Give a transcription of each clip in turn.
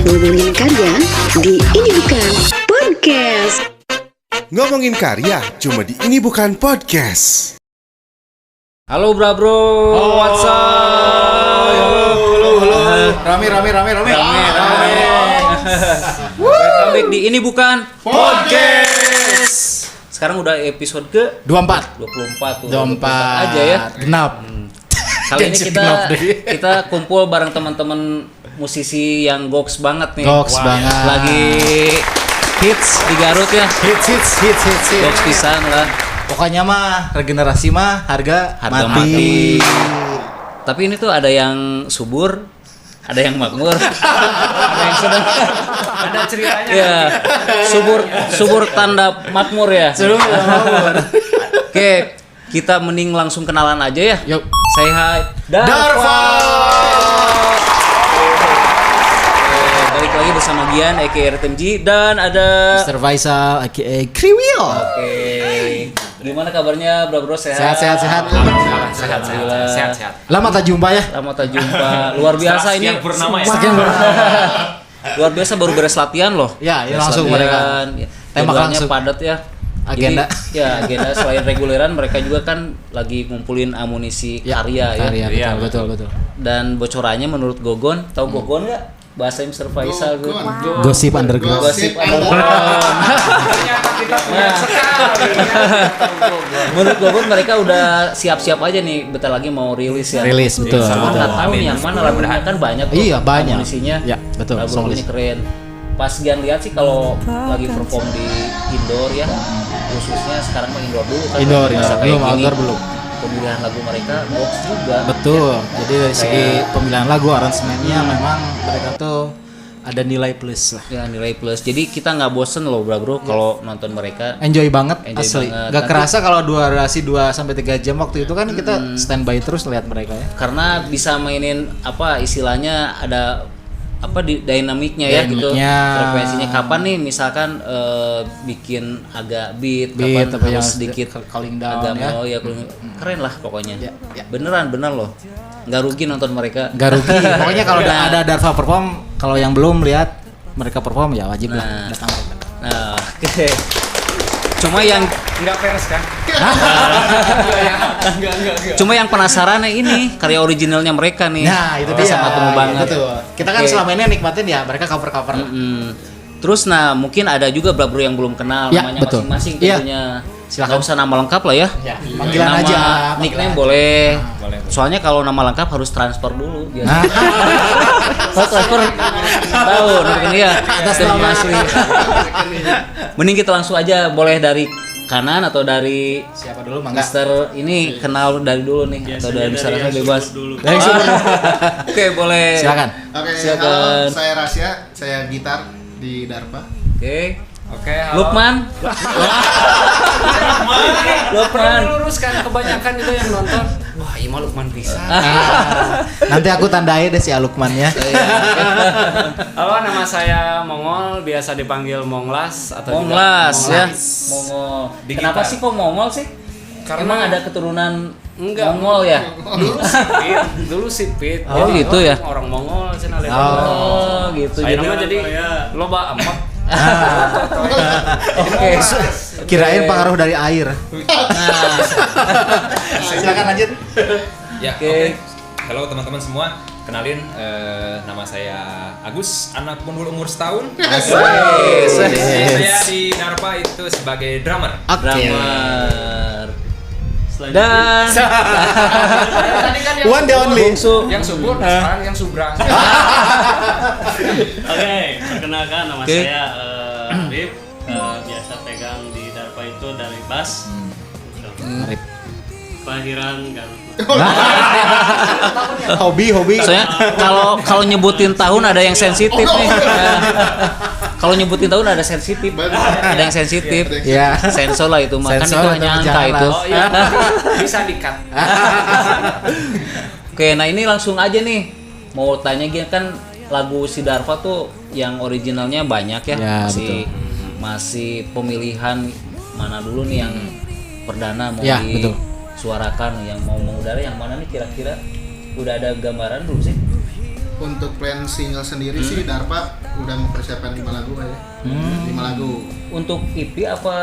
Ngomongin karya di Ini Bukan Podcast. Ngomongin karya cuma di Ini Bukan Podcast. Halo bro, what's up? Halo. Rame. Welcome back di Ini Bukan Podcast. Sekarang udah episode ke 24 tuh. 24 aja ya. Genap. Kali ini kita kumpul bareng teman-teman musisi yang goks banget nih. Goks banget. Lagi hits di Garut ya. Hits. Goks pisan lah. Pokoknya mah regenerasi mah harga mati. Tapi ini tuh ada yang subur, ada yang makmur, ada yang sedang. Ada ceritanya. Ya, subur tanda makmur ya. Oke, kita mending langsung kenalan aja ya. Yuk. Say hi, Darva. Balik lagi bersama Gian, aka RTMG, dan ada Mr. Faisal aka Kriwil. Oke, gimana kabarnya bro? Sehat? Sehat. Alhamdulillah. Sehat. Lama tak jumpa ya. Lama tak jumpa. Luar biasa ini. Sekian purnama ya. Luar biasa baru beres latihan loh. Ya, Beres langsung latihan. mereka. Tembak Jadwalnya langsung. padat ya. Agenda. Jadi, agenda selain reguleran mereka juga kan lagi ngumpulin amunisi karya ya. Karya, betul. Dan bocorannya menurut Gogon, tahu Gogon nggak? Bahasa Mr. Faisal gitu. Gosip underground. Gosip underground. Nah, menurut Gogon mereka udah siap-siap aja nih, bentar lagi mau rilis ya. Rilis, betul. Cuma nggak tahu nih yang mana lagunya kan banyak tuh. Iya, banyak. Amunisinya. Ya, betul. Lagu-lagunya keren. Pas Gian lihat sih kalau lagi perform di indoor ya, khususnya sekarang mah indoor dulu kan. Indoor, Bisa kayak belum gini. outdoor belum. Pemilihan lagu mereka box juga. Betul. Jadi dari segi Kayak- pemilihan lagu, aransemennya memang mereka tuh ada nilai plus lah. Ya nilai plus. Jadi kita nggak bosen loh bro kalau nonton mereka. Enjoy banget Enjoy asli. banget. Gak Nanti- kerasa kalau durasi 2 sampai 3 jam waktu itu kan kita standby terus lihat mereka ya. Karena bisa mainin apa istilahnya ada apa di dinamiknya ya gitu, Dinamiknya. frekuensinya kapan nih misalkan bikin agak beat Beat, kapan apa yang harus sedikit calling down agak ya. mellow ya keren lah pokoknya Ya. bener loh nggak rugi nonton mereka. Gak rugi. Pokoknya kalau Nah. ada Darva perform, kalau yang belum lihat mereka perform ya wajib Nah. lah datang. Nah oke. Cuma yang Enggak peres kan? Enggak. cuma yang penasaran ini karya originalnya mereka nih. Nah, itu Kita dia. sama temu banget. Betul. Kita kan Oke. selama ini nikmatin ya mereka cover-cover. Terus mungkin ada juga bro yang belum kenal Ya, namanya betul. masing-masing Iya. tentunya. Silakan. Nggak usah nama lengkap lah ya. Ya, panggilan Nama, aja. nickname boleh. Soalnya kalau nama lengkap harus transfer dulu biasanya. Kalau transfer tahu ini ya atas nama asli. Mending kita langsung aja boleh dari kanan atau dari Siapa dulu mangga? Mister ini kenal dari dulu nih atau dari Mister dari yang bebas. subur dulu. Dari subur. Oke, boleh. Silakan. Oke, Silakan. halo, saya Rasya, saya gitar di Darpa. Oke. Oke, halo. Lukman. Lukman. Luruskan kebanyakan itu yang nonton. Wah, iya mah Lukman bisa. Nanti aku tandai deh si Alukmannya. Halo, nama saya Mongol, biasa dipanggil Monglas atau juga Monglas ya. Monglas. Mongol. Di Kenapa gitar. sih kok Mongol sih? Karena- Emang ada keturunan Enggak. Mongol ya? Dulu sipit. Oh, Jadi gitu ya? Orang Mongol cenah lihat. Oh, gitu. Saya Jadi nama jadi loba amat. oke. Kirain pengaruh dari air. Nah, Silakan lanjut. Ya, Oke. Halo teman-teman semua, kenalin nama saya Agus, anak pembulu umur setahun. Asik. Saya di Darpa itu sebagai drummer. Oke. drummer. Dan Tadi kan yang One the only. bungsu. yang subur, sekarang yang subrang. Oke, perkenalkan nama Oke. saya Rip, biasa pegang di Darpa itu dari bass. Rip. Kelahiran Garut. Hobi. Soalnya kalau nyebutin tahun ada yang sensitif nih. Kalau nyebutin tahun ada sensitif. Ada yang sensitif. Ya. Sensor lah itu mah kan itu Sensor hanya atau angka jangan itu. lah. Oh iya, bisa di-cut. Oke, nah ini langsung aja nih. Mau tanya gini kan lagu si Darva tuh yang originalnya banyak ya. Ya, masih pemilihan mana dulu nih yang perdana mau Ya, betul. disuarakan yang mau mengudara yang mana nih kira-kira udah ada gambaran belum sih? untuk plan single sendiri sih Darpa udah mempersiapkan 5 lagu ya. 5 lagu. Untuk EP apa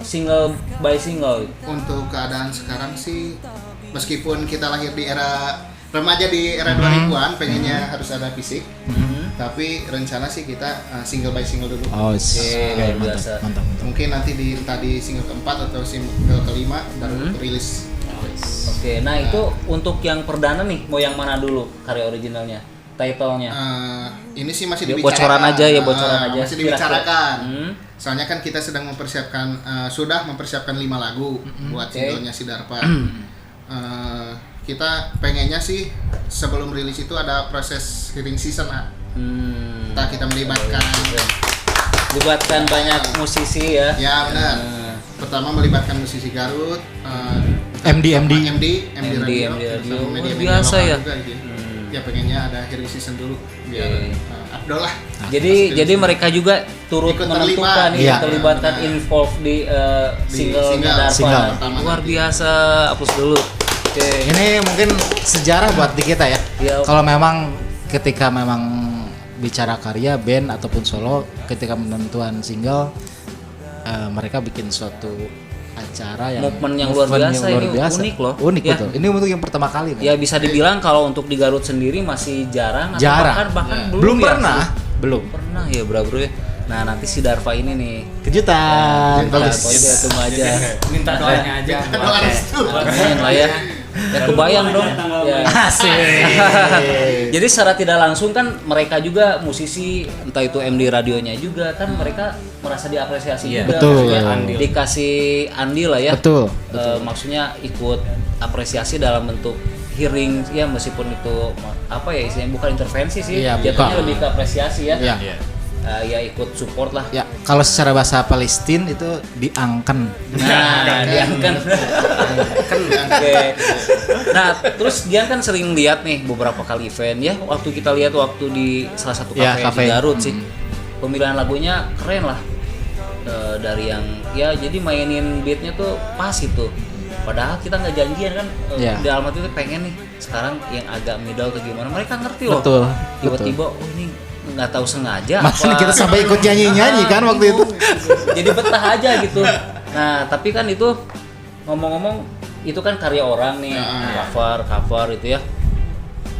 single by single? Untuk keadaan sekarang sih meskipun kita lahir di era remaja di era 2000-an pengennya harus ada fisik. Tapi rencana sih kita single by single dulu. Oh, Oke, biasa. mantap. Mungkin nanti entah di single keempat atau single kelima baru rilis. Oke, nah itu untuk yang perdana nih, mau yang mana dulu karya originalnya? Title-nya? Ini sih masih Ya, dibicarakan. bocoran aja ya, bocoran aja. Masih dibicarakan. Hmm. Soalnya kan kita sedang mempersiapkan sudah mempersiapkan 5 lagu buat singlenya si Darpa. Kita pengennya sih sebelum rilis itu ada proses hearing season Entah kita melibatkan banyak musisi ya. ya benar. Pertama melibatkan musisi Garut, MD Radio, Radio. sama media-media Biasa lokal ya. juga gitu. Ya pengennya ada hearing season dulu biar Abdul lah. Jadi mereka juga turut Ikut menentukan terlibat. nih, Iya. terlibatkan Benar. involve di single-nya single. Darpa. Pertama Luar nanti. biasa, hapus dulu. Oke. Ini mungkin sejarah buat di kita ya. Iya. Kalau memang ketika memang bicara karya band ataupun solo, ketika penentuan single, mereka bikin suatu acara yang Movement yang luar biasa, ini unik loh. Unik Ya. betul. Ini untuk yang pertama kali. Ya bisa dibilang kalau untuk di Garut sendiri masih jarang, atau Jarang. bahkan belum ya. pernah. Belum. Pernah ya bro ya. Nah nanti si Darpa ini nih Kejutan. bagus. Tunggu aja. Minta doanya aja. Doa restu. Main lah ya. Ya kebayang dong. Ya. Asik. Jadi secara tidak langsung kan mereka juga musisi, entah itu MD radionya juga kan mereka merasa diapresiasi Iya. juga. Betul. Maksudnya Andil. dikasih andil lah ya. Betul. Maksudnya ikut apresiasi dalam bentuk hearing ya, meskipun itu apa ya istilahnya bukan intervensi sih, Iya, jatuhnya bukan. lebih ke apresiasi ya. Iya. Ya ikut support lah. Ya, kalau secara bahasa Palestina itu diangken. Nah, Dian kan. Oke. Nah, terus Dian kan sering lihat nih beberapa kali event ya. Waktu kita lihat waktu di salah satu Ya, kafe di kafe. Garut sih. Pemilihan lagunya keren lah. Dari yang ya jadi mainin beatnya tuh pas itu. Padahal kita nggak janjian kan. Ya. Di dalam hati tuh pengen nih sekarang yang agak middle atau gimana. Mereka ngerti loh. Betul. Tiba-tiba oh ini nggak tahu sengaja Makanya kita sampai ikut nyanyi-nyanyi kan waktu itu. Jadi betah aja gitu. Nah tapi kan itu ngomong-ngomong itu kan karya orang nih, cover itu ya,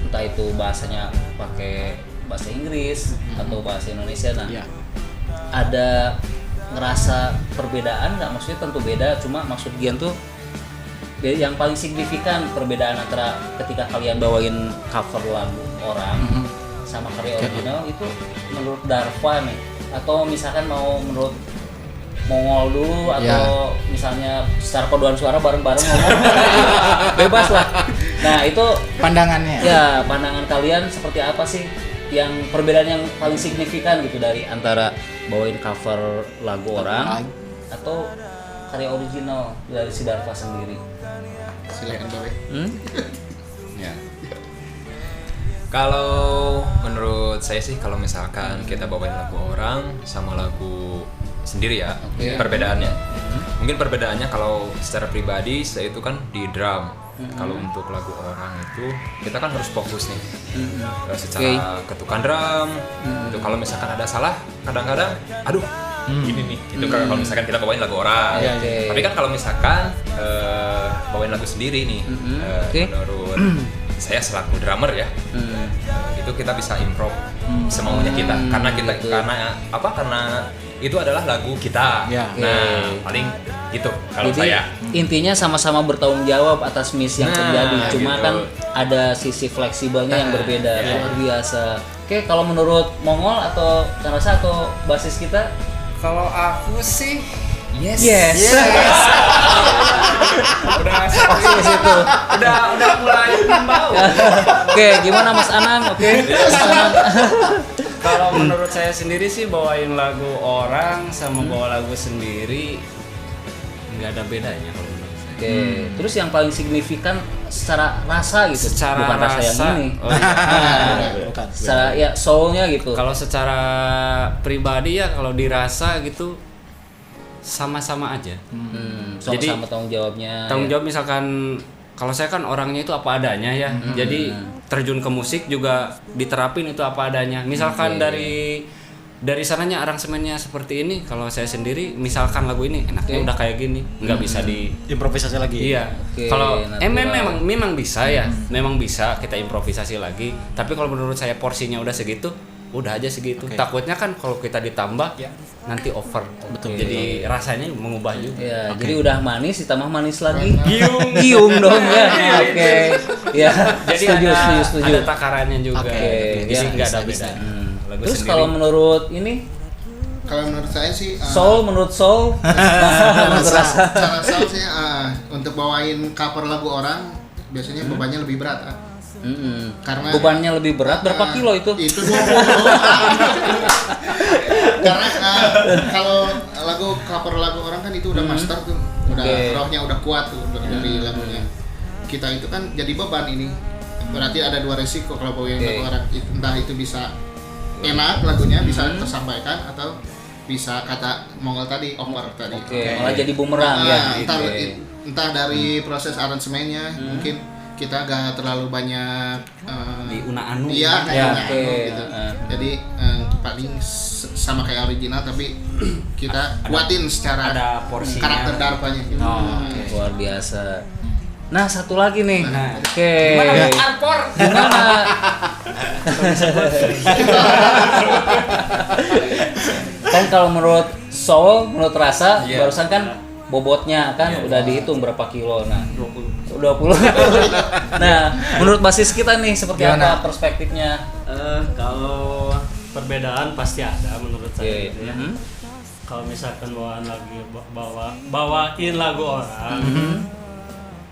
entah itu bahasanya pakai bahasa Inggris atau bahasa Indonesia. Nah Iya. ada ngerasa perbedaan nggak? Maksudnya tentu beda, cuma maksud Gian tuh yang paling signifikan perbedaan antara ketika kalian bawain cover lagu orang sama karya original itu menurut Darpa nih, atau misalkan mau menurut Mongol dulu atau misalnya secara paduan suara bareng-bareng ngomong bebas lah. Nah itu Pandangannya. ya pandangan kalian seperti apa sih yang perbedaan yang paling signifikan gitu dari antara bawain cover lagu orang atau karya original dari si Darpa sendiri? Silakan Bawe. Ya. Kalau menurut saya sih kalau misalkan kita bawain lagu orang sama lagu sendiri ya, perbedaannya. Mungkin perbedaannya kalau secara pribadi saya itu kan di drum. Kalau untuk lagu orang itu kita kan harus fokus nih. Secara ketukan drum. Itu kalau misalkan ada salah kadang-kadang aduh gini nih. Itu kalau misalkan kita bawain lagu orang. Tapi kan kalau misalkan bawain lagu sendiri nih, menurut saya selaku drummer ya, itu kita bisa improv semaunya kita karena itu adalah lagu kita. Nah paling gitu kalau Jadi saya. intinya sama-sama bertanggung jawab atas miss yang terjadi, cuma gitu. kan ada sisi fleksibelnya yang berbeda. Luar biasa. Oke, kalau menurut Mongol atau Kang Rasa atau basis kita? Kalau aku sih Yes. udah Oke, situ. udah mulai bau. Oke, gimana Mas Anang? Oke. Mas Anang. Kalau menurut saya sendiri sih bawain lagu orang sama bawa lagu sendiri nggak ada bedanya kalau menurut saya. Oke, terus yang paling signifikan secara rasa gitu, Secara bukan rasa yang rasa. ini. Oh, iya. Bukan. Secara ya soulnya gitu. Kalau secara pribadi ya kalau dirasa gitu sama-sama aja. Sama-sama Jadi, tanggung jawabnya. Tanggung ya. jawab misalkan kalau saya kan orangnya itu apa adanya ya. Jadi terjun ke musik juga diterapin itu apa adanya. Misalkan dari sananya aransemennya seperti ini, kalau saya sendiri misalkan lagu ini enaknya udah kayak gini, nggak bisa di Improvisasi lagi. iya. Kalau memang bisa ya, memang bisa kita improvisasi lagi. Tapi kalau menurut saya porsinya udah segitu, udah aja segitu. Takutnya kan kalau kita ditambah nanti over. Betul. Jadi rasanya mengubah juga. Ya, jadi udah manis ditambah manis lagi. Giung dong ya. Oke. Ya. Jadi Setuju. ada takarannya juga. Oke. Jadi Ya, nggak ada beda. Lagu Terus sendiri. kalau menurut ini Kalau menurut saya sih menurut Soul menurut rasa cara soul sih untuk bawain cover lagu orang biasanya bebannya lebih berat. Karena bebannya lebih berat berapa kilo itu? Itu 20. Karena kalau cover lagu orang kan itu udah master tuh, udah rohnya udah kuat tuh dari lagunya. Kita itu kan jadi beban ini. Berarti ada 2 resiko kalau bawain lagu orang. Entah itu bisa enak lagunya, bisa tersampaikan, atau bisa kata Mongol tadi over tadi. Malah jadi bumerang ya. Entah dari proses aransemennya mungkin kita gak terlalu banyak di una-anu. Iya, kayaknya gitu. Jadi paling sama kayak original tapi kita kuatin secara ada porsinya. karakter darpanya. Luar biasa. Nah, satu lagi nih. Oke. Gimana Bu Arpor? Gimana? Kan kalau menurut Soul, menurut rasa, barusan kan bobotnya kan udah dihitung berapa kilo. Nah, 20. Nah, menurut basis kita nih seperti apa perspektifnya? Kalau perbedaan pasti ada menurut saya gitu ya. Kalau misalkan bawain lagu orang,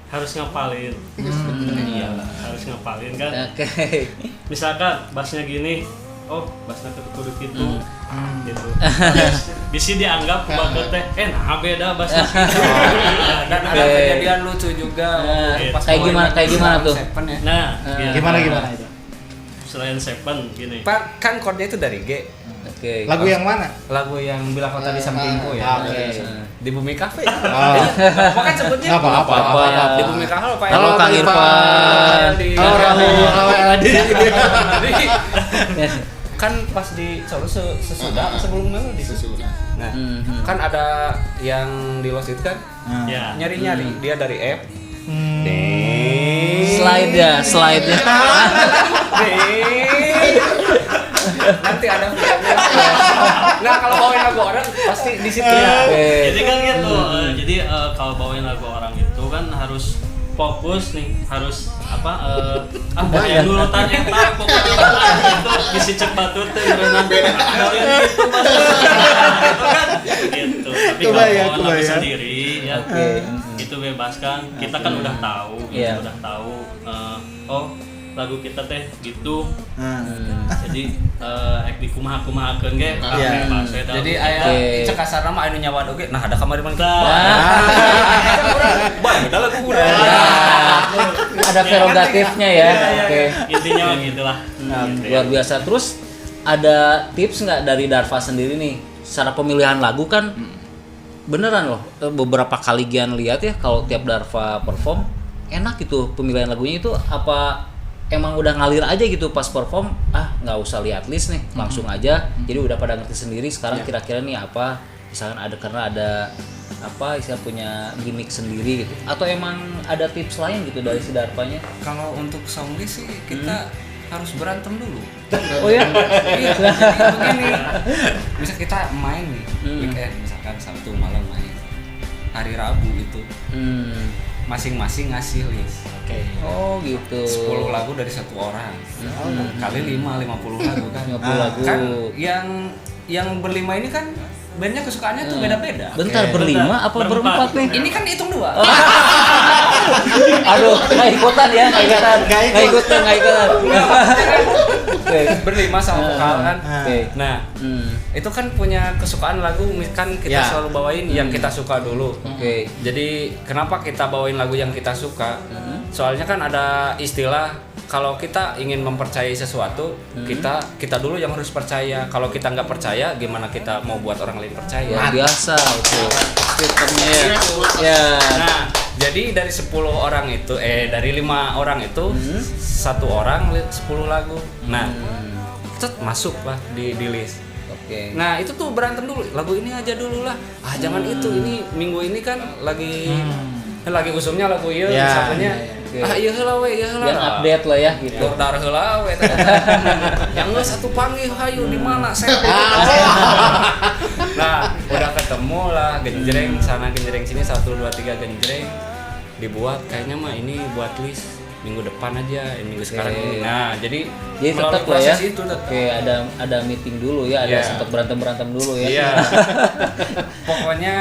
harus ngapalin. Harus ngapalin kan. Oke. Misalkan bassnya gini, oh bassnya kudu gitu. Gitu. Bisa dianggap bagus teh, beda bassnya. Dan ada kejadian lucu juga. Pas Kayak gimana tuh? Nah, Gimana itu? Selain Seven gini. Pak, kan chordnya itu dari G. Oke. Lagu yang mana? Lagu yang bilang kau tadi sampingku ya. Di Bumi Cafe. Oh. Kan sebutnya Apa? di Bumi Cafe Pak. Halo Kang Irfan. Halo Rahul. Kan pas di sesudah sebelum melodi. Nah, kan ada yang di Lost itu kan Ya. nyari-nyari dia dari F. Slide-nya. Nanti ada videonya. Nah, kalau bawain lagu orang pasti di situ ya. Jadi kan gitu. Jadi kalau bawain lagu orang itu kan harus fokus nih, harus yang dulu tanya pokoknya itu isi cek batut teh berenang gitu kan gitu. Tapi kalau bawain lagu sendiri ya itu bebaskan. Kita kan udah tahu, lagu kita teh gitu. Jadi di kumaha-kumahakeun ge bebas we. Jadi aya cek kasarna mah anu nyawa oge. Nah, ada kamar mana kita. Beda lagu udah. Ada prerogatifnya ya. Oke. Intinya gitulah. Luar biasa. Terus ada tips nggak dari Darva sendiri nih? Secara pemilihan lagu kan beneran loh. Beberapa kali Gian lihat ya kalau tiap Darva perform enak gitu pemilihan lagunya itu apa emang udah ngalir aja gitu pas perform, nggak usah lihat list nih, langsung aja. Jadi udah pada ngerti sendiri sekarang kira-kira nih apa, misalkan ada karena ada apa istilah punya gimmick sendiri gitu, atau emang ada tips lain gitu dari si Darvanya? Kalau untuk song list sih kita harus berantem dulu. Oh ya? Iya, jadi begini. Misal kita main nih, weekend misalkan Sabtu malam main, hari Rabu itu masing-masing ngasih list. Oh gitu. 10 lagu dari satu orang. Kali 50 lagu kan. 50 lagu. Kan yang berlima ini kan bandnya kesukaannya tuh beda-beda. Bentar, berlima apa berempat nih? Ini kan hitung 2. Aduh, nggak ikutan ya, nggak ikutan. Berlima sama vokal kan. Nah, itu kan punya kesukaan lagu kan kita selalu bawain yang kita suka dulu. Jadi kenapa kita bawain lagu yang kita suka? Soalnya kan ada istilah kalau kita ingin mempercayai sesuatu, kita dulu yang harus percaya. Kalau kita nggak percaya, gimana kita mau buat orang lain percaya? Luar biasa itu sistemnya ya. Ya. Nah, jadi dari 10 orang itu, dari 5 orang itu, 1 orang 10 lagu. Nah, cet, masuk lah di list. Oke. Nah, itu tuh berantem dulu. Lagu ini aja dulu lah. Ah, jangan itu. Ini minggu ini kan lagi usumnya lagu ieu, satunya. Ah, ieu heula we, ieu heula. Yang update lah ya gitu. Dar heula we. Yang geus satu panggil hayu di mana saya. Nah, udah ketemu lah genjreng sana genjreng sini 1 2 3 genjreng. Dibuat kayaknya mah ini buat list minggu depan aja, minggu sekarang ini. Nah, jadi tetap lah ya. itu tetap. Oke, ada meeting dulu ya, ada sempat berantem dulu ya. Iya. Pokoknya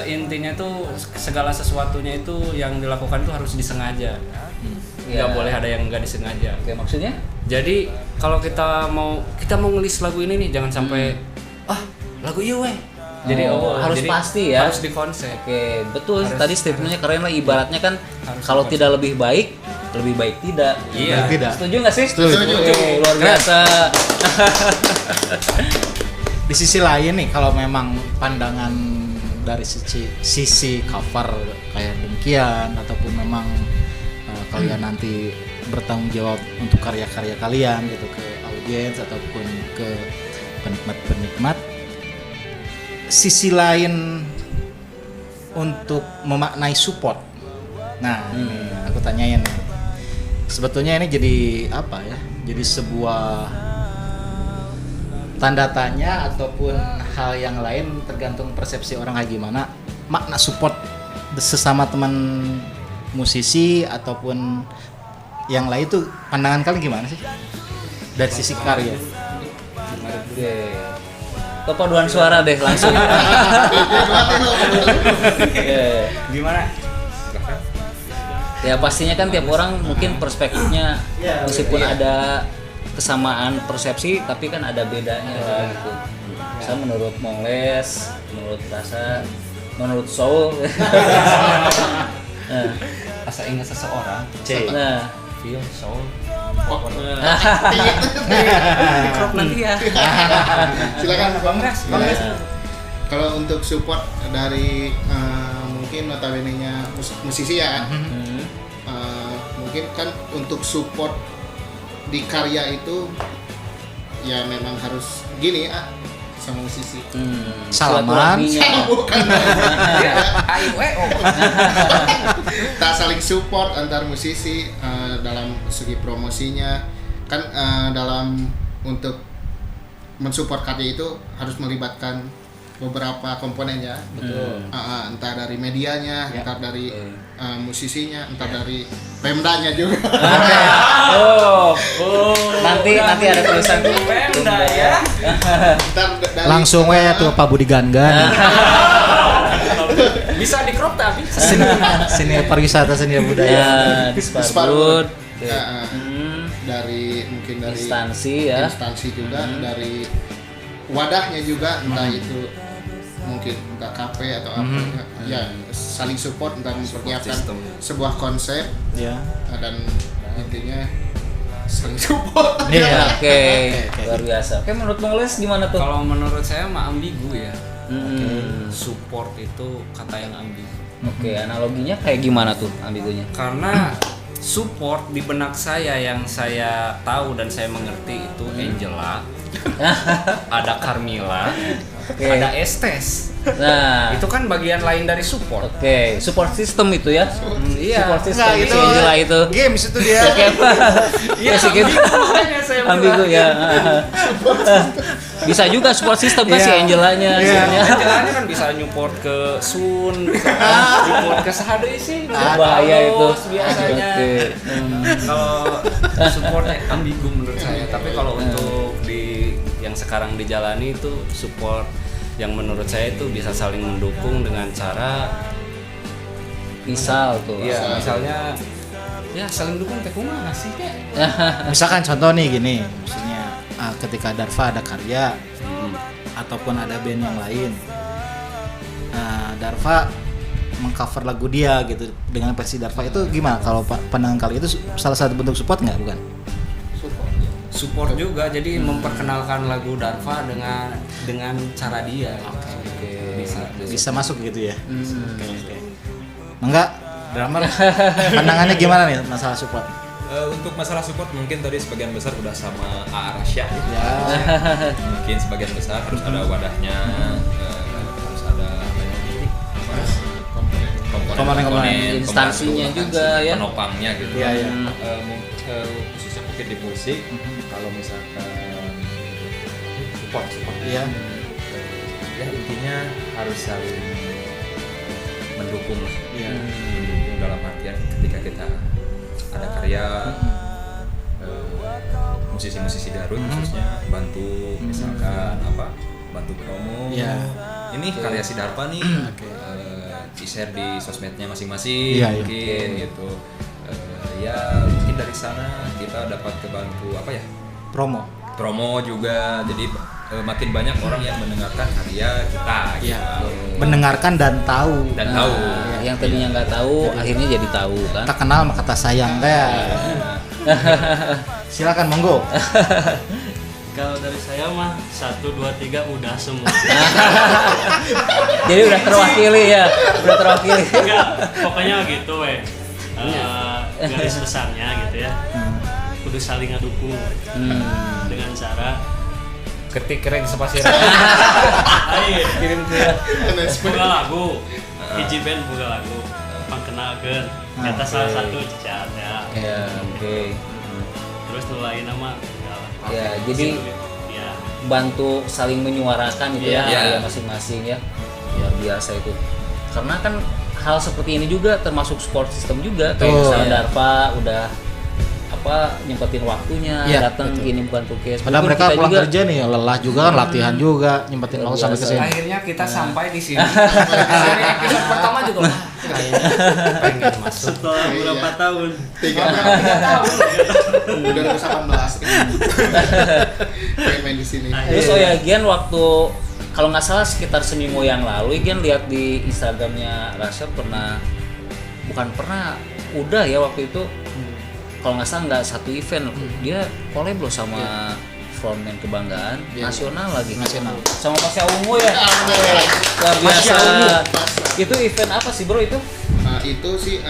intinya tuh segala sesuatunya itu yang dilakukan tuh harus disengaja. Nggak boleh ada yang nggak disengaja. Oke, maksudnya? Jadi kalau kita mau ngelis lagu ini nih, jangan sampai lagu iya weh. Jadi harus jadi pasti ya. Harus dikonsep. Oke, betul. Tadi statementnya keren lah. Ibaratnya kan kalau tidak lebih baik tidak. Iya. Tidak. Setuju nggak sih? Setuju. Oke, luar biasa. Di sisi lain nih, kalau memang pandangan dari sisi cover kayak demikian, ataupun memang kalian nanti bertanggung jawab untuk karya-karya kalian gitu ke audiens ataupun ke penikmat-penikmat, sisi lain untuk memaknai support. Nah, ini aku tanyain nih. Sebetulnya ini jadi apa ya? Jadi sebuah tanda tanya ataupun hal yang lain, tergantung persepsi orang kayak gimana. Makna support sesama teman musisi ataupun yang lain itu pandangan kalian gimana sih? Dari sisi karya. Oke. Kepaduan suara deh langsung. Gimana? Ya pastinya kan tiap orang mungkin perspektifnya meskipun ada kesamaan persepsi tapi kan ada bedanya gitu. Saya menurut Moles, menurut Rasa, menurut Soul. Asa ingat seseorang. Nah, Feel Soul. Dikrop nanti ya. Silakan Bang Gas. Kalau untuk support dari mungkin notabene-nya musisi ya, mungkin kan untuk support di karya itu ya memang harus gini ya sama musisi. Salaman. Bukan. Tak saling support antar musisi dalam segi promosinya kan, dalam untuk mensupport karya itu harus melibatkan beberapa komponen ya. Betul. Entah dari medianya, entah dari musisinya, entah dari Pemdanya juga. Nanti ada tulisan Pemda ya. Langsung ya tuh Pak Budi Gangan. Bisa dikrop tapi. Seni pariwisata, seni budaya. Disparud. Dari mungkin dari instansi juga, dari wadahnya juga, entah itu mungkin entah kafe atau apa, ya saling support untuk mempersiapkan sebuah konsep dan intinya saling support. Oke. Luar biasa. Oke, menurut Bang Les gimana tuh? Kalau menurut saya mah ambigu ya. Support itu kata yang ambigu. Oke, analoginya kayak gimana tuh ambigunya? Karena support di benak saya yang saya tahu dan saya mengerti itu Angela, ada Carmila, ada Estes. Nah, itu kan bagian lain dari support. Oke, support system itu ya. Iya. Support system si Angela itu. Games itu dia. Oke. Iya, makanya saya ambigu ya. Bisa juga support system kan si Angelanya. Angelanya kan bisa nyupport ke Sun, bisa nyupport ke Sahade sih. Bahaya itu biasanya. Kalau supportnya ambigu menurut saya. Tapi kalau untuk di yang sekarang dijalani itu support yang menurut saya itu bisa saling mendukung dengan cara misal tuh. Ya, misalnya ya saling dukung teh kumaha sih teh. Misalkan contoh nih gini, maksudnya ketika Darva ada karya ataupun ada band yang lain, Darva mengcover lagu dia gitu dengan versi Darva itu gimana kalau pandangan kalian itu salah satu bentuk support nggak bukan? Support juga, jadi memperkenalkan lagu Darva dengan cara dia. Bisa masuk gitu ya. Oke. Enggak, drummer pandangannya gimana nih masalah support? Untuk masalah support mungkin tadi sebagian besar udah sama A. Rasya ya. Mungkin sebagian besar harus ada wadahnya, harus ada komponen instansinya juga ya, penopangnya gitu. Iya. Khususnya mungkin di musik, kalau misalkan support Iya. ya intinya harus saling mendukung lah. Iya. Mendukung dalam artian ketika kita ada karya, musisi-musisi Garut khususnya bantu misalkan bantu promo. Iya. Ini karya si Darpa nih, di-share di sosmednya masing-masing, Iya, mungkin gitu. Ya mungkin dari sana kita dapat kebantu promo juga, jadi makin banyak orang yang mendengarkan karya kita gitu. Mendengarkan dan tahu. Yang tadinya nggak tahu akhirnya jadi tahu kan. Tak kenal maka kata sayang Silakan monggo. Kalau dari saya mah 1, 2, 3 udah semua. Jadi udah terwakili ya, Enggak, pokoknya gitu garis besarnya gitu ya. Kudu saling ngedukung dengan cara Ketik keren spasi. Kirim ke boga lagu. Hiji band boga lagu. Pangkenalkeun. Nyata salah satu cat ya. Oke. Terus nu lain nama Ya, jadi bantu saling menyuarakan gitu ya, karya masing-masing ya. Luar biasa itu. Karena kan hal seperti ini juga termasuk support system juga, kayak misalnya Darpa udah nyempetin waktunya datang gini bukan tukes. Padahal mereka pulang kerja nih lelah juga kan, latihan juga nyempetin waktu sampai ke sini. Akhirnya kita sampai di sini. Dari episode pertama juga pengen masuk. Setelah berapa tahun? 3 tahun. 2018. Pengen main di sini. Terus Gian waktu kalau nggak salah sekitar seminggu yang lalu Gian lihat di Instagramnya Rasya udah ya waktu itu kalau nggak salah nggak satu event dia collab loh sama frontman kebanggaan nasional sama Pasya Ungu ya. Luar biasa. Itu event apa sih bro itu? Itu sih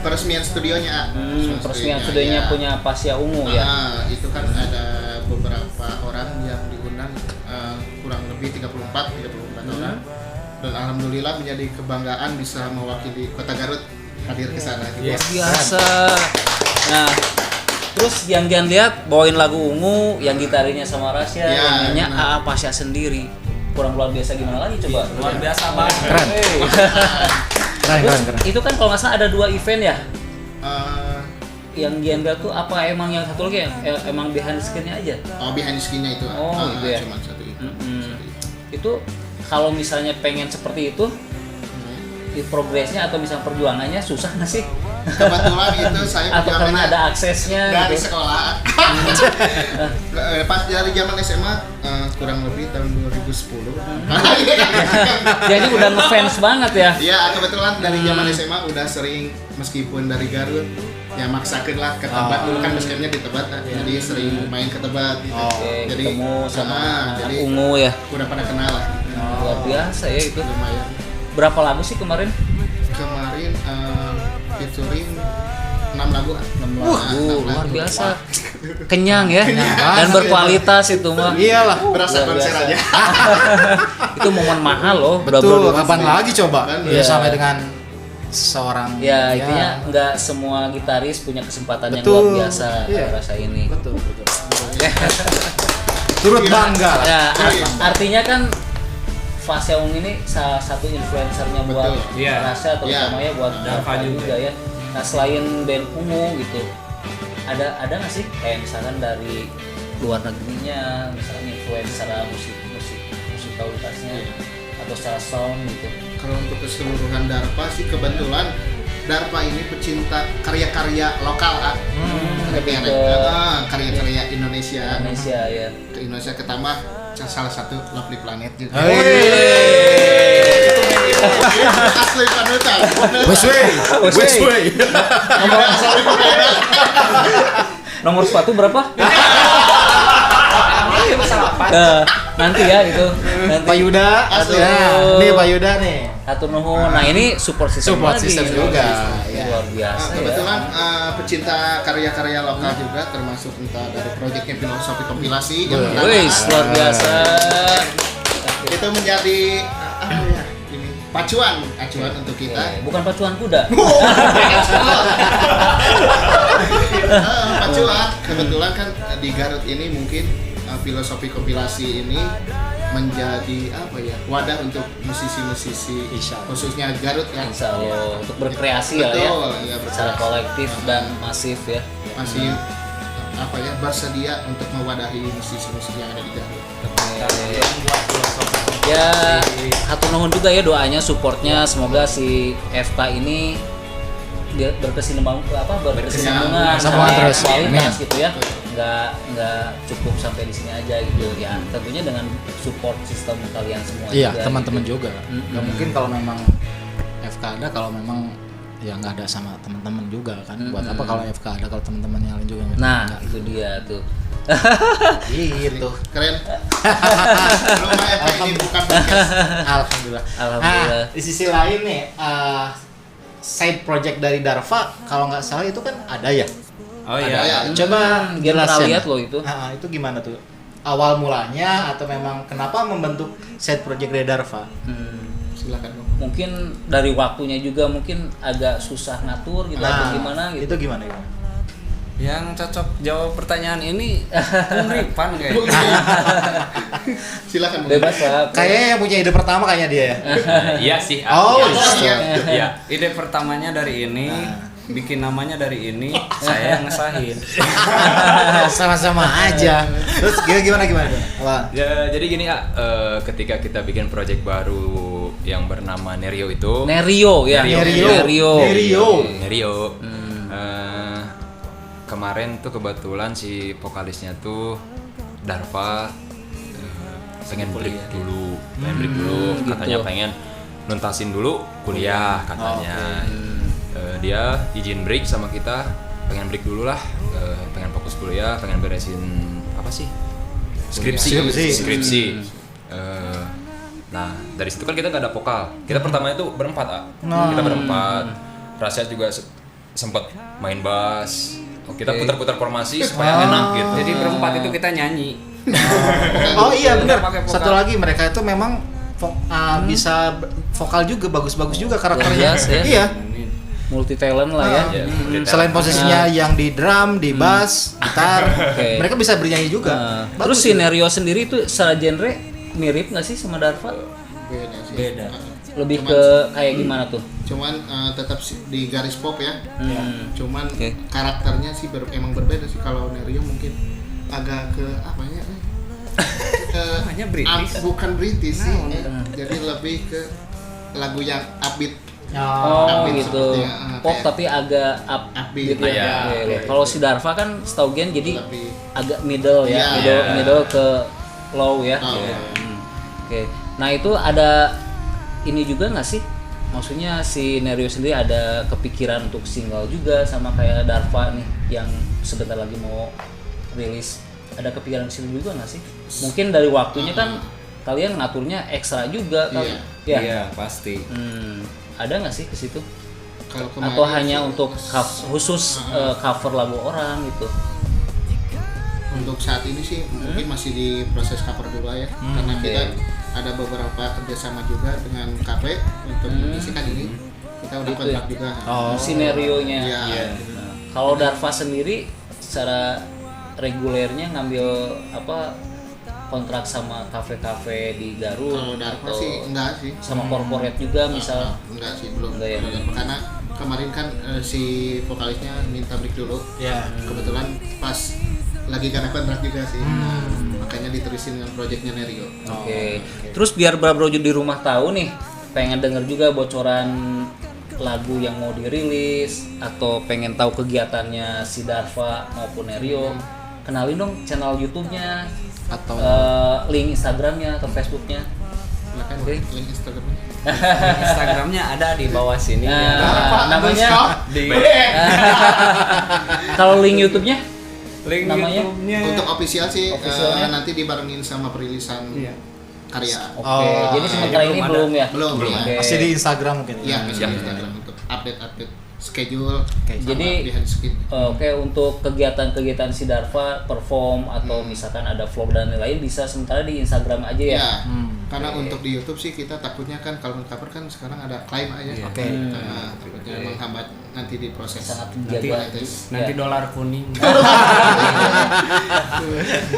peresmian studionya. Peresmian studionya punya Pasya Ungu ya. Itu kan ada beberapa orang yang diundang, kurang lebih 34 orang, dan alhamdulillah menjadi kebanggaan bisa mewakili Kota Garut hadir ke sana. Biasa. Nah, terus yang Gian lihat bawain lagu Ungu, yang gitarinya sama Rasya, yang nyanyi AA Pasya sendiri. Kurang luar biasa gimana lagi coba? Luar biasa banget. Keren. Itu kan kalau nggak salah ada 2 event ya? Yang Gian lihat tuh apa emang yang satu lagi emang behind the screen-nya aja? Behind the screen-nya itu. Gitu ya. Cuma satu itu. Itu kalau misalnya pengen seperti itu, di progresnya atau misalnya perjuangannya susah nggak sih? Kebetulan itu saya atau karena ada aksesnya dari gitu? sekolah. Pas dari zaman SMA kurang lebih tahun 2010. Jadi udah ngefans banget ya? Iya, kebetulan dari zaman SMA udah sering, meskipun dari Garut ya maksakeun lah ke Tebet. Dulu kan basecampnya di Tebet, jadi sering main ke Tebet gitu. Jadi ketemu sama anak Ungu ya? Udah pada kenal lah. Luar biasa ya itu. Lumayan. Berapa lagu sih kemarin? Kemarin featuring 6 lagu. 6 lagu, luar biasa. Kenyang ya, dan berkualitas itu mah. Iyalah, berasa konser aja. Itu momen mahal loh. Betul, kapan lagi coba? Ya sampai dengan seorang. Ya, intinya nggak semua gitaris punya kesempatan yang luar biasa rasa ini. Betul. Turut bangga. Ya, artinya kan Pasya Ungu ini salah satu influencernya buat Rasya, terutama ya buat Darva juga ya. Nah, selain band Ungu gitu, ada nggak sih kayak misalkan dari luar negerinya, misalnya influencer secara musikalitasnya atau secara sound gitu? Kalau untuk keseluruhan Darva sih kebetulan Darva ini pecinta karya-karya lokal karya-karya Indonesia ya. Ke Indonesia ketambah salah satu Lovely Planet juga. Itu Asli panutan. Westway. Nomor sepatu berapa? Nanti ya itu. Nanti. Pak Yuda, nih Pak Yuda nih. Atur nuhun. Nah, ini support system Support lagi. system juga. Luar biasa. Kebetulan pecinta karya-karya lokal juga, termasuk entah dari proyeknya Filosofi Kompilasi yang pertama. Wih, luar biasa. Itu menjadi apa ya? Ini acuan untuk kita. Bukan pacuan kuda. Pacuan. Kebetulan kan di Garut ini mungkin Filosofi Kompilasi ini menjadi apa ya, wadah untuk musisi-musisi khususnya Garut ya. Insya Allah untuk berkreasi lah ya. Betul, ya, Secara berkreasi. kolektif dan masif ya. Masih apa ya, bersedia untuk mewadahi musisi-musisi yang ada di Garut. Ya, hatur nuhun juga ya doanya, supportnya, semoga si FK ini dia berkesinambungan Sama terus. kualitas gitu ya. Nggak cukup sampai di sini aja gitu ya. Tentunya dengan support sistem kalian semua Iya, juga, teman-teman gitu. juga. Nggak mungkin kalau memang FK ada, kalau memang ya nggak ada sama teman-teman juga kan. Buat apa kalau FK ada kalau teman-teman yang lain juga nggak? Nah, itu dia tuh. Gitu. Keren. Rumah FK ini bukan podcast. Alhamdulillah. Alhamdulillah. Nah, di sisi lain nih, side project dari Darva kalau nggak salah itu kan ada ya. Oh iya. Ya, Coba Dia pernah jelasin. lihat loh itu. Itu gimana tuh? Awal mulanya atau memang kenapa membentuk side project dari Darva? silakan Bang. Mungkin dari waktunya juga mungkin agak susah ngatur gitu atau gimana gitu. Itu gimana ya? Yang cocok jawab pertanyaan ini Bung Ripan kayaknya. Silakan Bang. Bebas lah. Kayaknya yang punya ide pertama kayaknya dia ya. Iya sih. Oh, iya. iya. Iya. Ide pertamanya dari ini, bikin namanya dari ini, saya yang ngesahin. Sama-sama aja. Terus gimana? Apa? Ya, jadi gini ya, ketika kita bikin project baru yang bernama Nerio itu. Nerio ya. Nerio. Kemarin tuh kebetulan si vokalisnya tuh Darva pengen break dulu, katanya pengen nuntasin dulu kuliah katanya. Dia izin break sama kita, pengen break dulu lah, pengen fokus kuliah, pengen beresin apa sih? Skripsi. Nah dari situ kan kita nggak ada vokal. Kita pertama itu berempat, kita berempat. Rasya juga sempat main bass. Kita putar-putar formasi supaya enak gitu. Jadi berempat itu kita nyanyi. Oh iya benar. Pakai vokal. Satu lagi mereka itu memang bisa vokal juga, bagus-bagus juga karakternya. Luar biasa ya. Iya. Multi talent lah ya. Ya, Selain posisinya yang di drum, di bass, gitar, Oke. mereka bisa bernyanyi juga. Terus si Nerio sendiri itu secara genre mirip nggak sih sama Darva? Beda sih. Beda. Lebih ke kayak gimana tuh? Cuman tetap di garis pop ya. Cuman Oke. karakternya sih emang berbeda sih. Kalau Nerio mungkin agak ke apa ya? Namanya British. Bukan British sih. Jadi lebih ke lagu yang upbeat. Oh Upbeat gitu. seperti, Pop kayak tapi agak upbeat gitu ya. ya. Oke. Kalau si Darva kan setahu Gen jadi lebih agak middle ya, Iya. middle ke low ya. Oh, iya. Oke. Nah itu ada ini juga nggak sih? Maksudnya si Nerio sendiri ada kepikiran untuk single juga sama kayak Darva nih yang sebentar lagi mau rilis. Ada kepikiran single juga nggak sih? Mungkin dari waktunya kan kalian ngaturnya ekstra juga kan? Ya. Iya, pasti. Ada nggak sih ke situ? Kalau kemarin Atau hanya sih, untuk khusus cover lagu orang gitu? untuk saat ini sih mungkin masih di proses cover dulu ya, karena kita ada beberapa kerjasama juga dengan kafe untuk mengisikan ini. Kita udah Gitu kontrak ya? juga. Sinerionya. Iya. Nah, kalau Darva sendiri secara regulernya ngambil apa kontrak sama kafe-kafe di Garut Kalau Darva atau sih enggak sih. sama corporate juga misal? Enggak sih, belum. Enggak ya? Karena kemarin kan si vokalisnya minta break dulu. Ya. Kebetulan pas lagi karena kontrak juga sih. Nah, makanya diterusin dengan proyeknya Nerio. Oke. Terus biar Brabrojo di rumah tahu nih, pengen denger juga bocoran lagu yang mau dirilis atau pengen tahu kegiatannya si Darva maupun Nerio, kenalin dong channel YouTube-nya Atau link Instagramnya atau Facebooknya. Silakan. Oke. Link Instagramnya. Instagramnya ada di bawah sini. Namanya Di kalau link YouTube-nya link namanya? YouTube-nya. Untuk official sih Officialnya? nanti dibarengin sama perilisan karya. Oke, jadi sementara ini belum ya? Belum. Oke. Masih di Instagram mungkin. Iya, masih di Instagram untuk update schedule sama Jadi, behind the scene. Oke, untuk kegiatan-kegiatan si Darva perform atau misalkan ada vlog dan lain-lain bisa sementara di Instagram aja ya. Ya, karena untuk di YouTube sih kita takutnya kan kalau cover kan sekarang ada klaim aja. Oke. Nah, takutnya menghambat nanti di proses. Sangat Nanti, menjaga. nanti Ya. dolar kuning.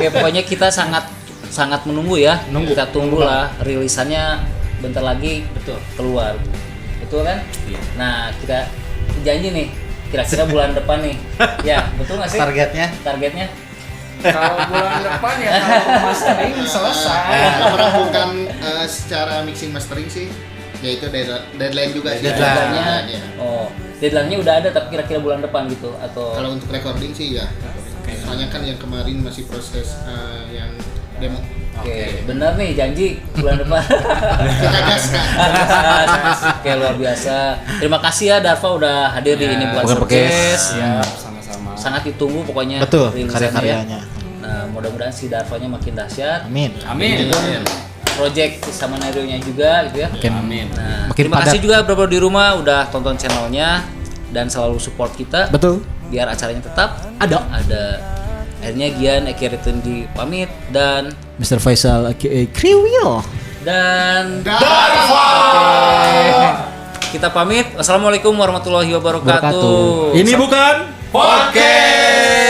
Oke, pokoknya kita sangat menunggu ya. Kita tunggulah rilisannya bentar lagi keluar. Betul kan? Iya. Nah, kita janji nih kira-kira bulan depan nih. Ya, betul nggak sih? Targetnya? Kalau bulan depan ya kalau mastering selesai. Merampungkan secara mixing mastering sih, yaitu deadline juga sih. Deadline-nya. Ya. Oh, deadline-nya udah ada tapi kira-kira bulan depan gitu atau Kalau untuk recording sih ya. Soalnya kan yang kemarin masih proses yang demo. Oke, benar nih janji bulan depan. Kita gaskan. Oke, luar biasa. Terima kasih ya Darva udah hadir di ini buat Showcase. Siap, sama-sama. Sangat ditunggu pokoknya Betul, rilisannya karya-karyanya. Nah, mudah-mudahan si Darvanya makin dahsyat. Amin. Amin. Project sama Nario-nya juga gitu ya. Amin. Nah, Makin terima kasih padat. juga bro di rumah udah tonton channelnya dan selalu support kita Betul. biar acaranya tetap Ada. Akhirnya Gian Eki Ritundi pamit dan Mr. Faisal aka Kriwil. Darva. kita pamit. Wassalamualaikum warahmatullahi wabarakatuh. Ini bukan Podcast.